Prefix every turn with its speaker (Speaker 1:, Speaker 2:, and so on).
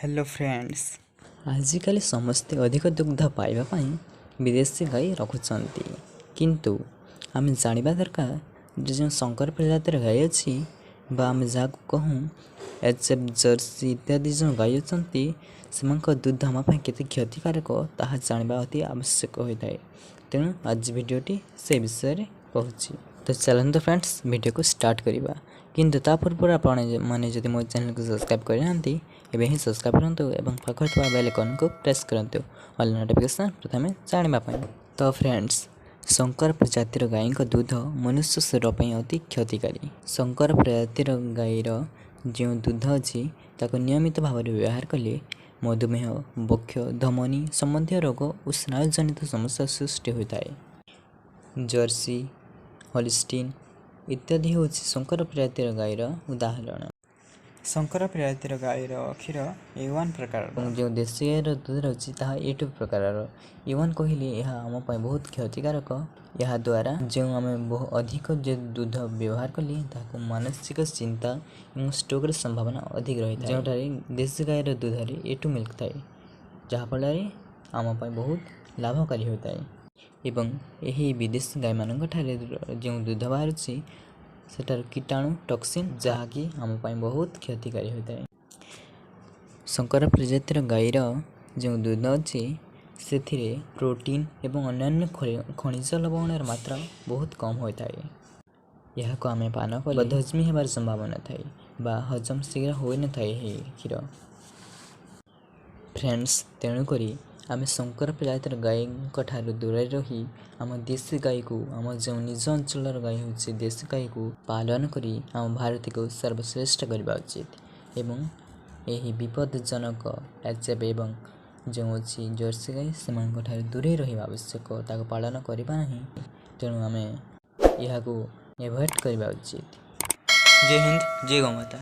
Speaker 1: Hello friends.
Speaker 2: आजिकल समस्ते अधिक दुग्ध पाइबापी विदेशी गाई रखुंट किंतु आम जाना दरकार जो संकर प्रजातिर गाई अच्छी आम जहाँ कहूँ एचएफ जर्सी इत्यादि जो गाई अच्छा से दूध आमपाई केते क्षतिकारक ताहा जाना अति आवश्यक होता है। तेणु आज भिडियोटी से विषय में कहूँ तो चलते फ्रेंड्स वीडियो को स्टार्ट करवा किंतु ता पूर्व आप मैंने जब मो चैनल को सब्सक्राइब करना एवं ही सब्सक्राइब करूँ एवं पाखर थोड़ा बेल आइकन को प्रेस करूँ ऑल नोटिफिकेशन प्रथम जानापी। तो फ्रेंड्स संकर प्रजातिर गाई दूध मनुष्य शरीर अति क्षतिकारी। संकर प्रजातिर गाईर जो दूध अच्छी नियमित भाव में व्यवहार कले मधुमेह वक्ष धमनी संबंधी रोग और स्नायुजनित समस्या सृष्टि होता है। जर्सी होल्स्टीन इत्यादि हूँ संकर प्रजातिर गाईर उदाहरण।
Speaker 1: संकर प्रजातिर गाईर क्षीर A1 प्रकार
Speaker 2: जो देशी गाईर दूध रही A2 प्रकार A1 कहले यह आमपाई बहुत क्षतिकारक। यह द्वारा जो आम अधिक जो दूध व्यवहार कले मानसिक चिंता और स्ट्रोक संभावना अधिक रही है। जो देशी गाईर दूध A2 मिल्क थाए जहाँफल आमपाई बहुत लाभकारी होता है। एवं यही विदेशी गाई मान जो दूध बाहर सेटार कीटाणु टॉक्सिन जहाँकि आमपाई बहुत क्षतिकारी होता है। संकर प्रजातिर गाईर जो दूध अच्छी से प्रोटीन एवं अन्य खनिज लवण मात्रा बहुत कम होता है। यह को आम पान कले बदहजमी होबार संभावना थाए बा हजम शीघ्र हो न थाए क्षीर। फ्रेंड्स तेणुक आम संकर प्रजातिर गाई दूर रही आम देशी गाई को आम जो निज अंचल गाई हूँ देशी गाई को पालन करी आम भारत को सर्वश्रेष्ठ करने उचित एवं यही विपदजनक एचएफ एवं जो अच्छी जर्सी गाई से दूर रहा आवश्यक ताको पालन करवा नहीं। तेणु आम यह एवॉइड करवा उचित।
Speaker 1: जय हिंद जय गौ माता।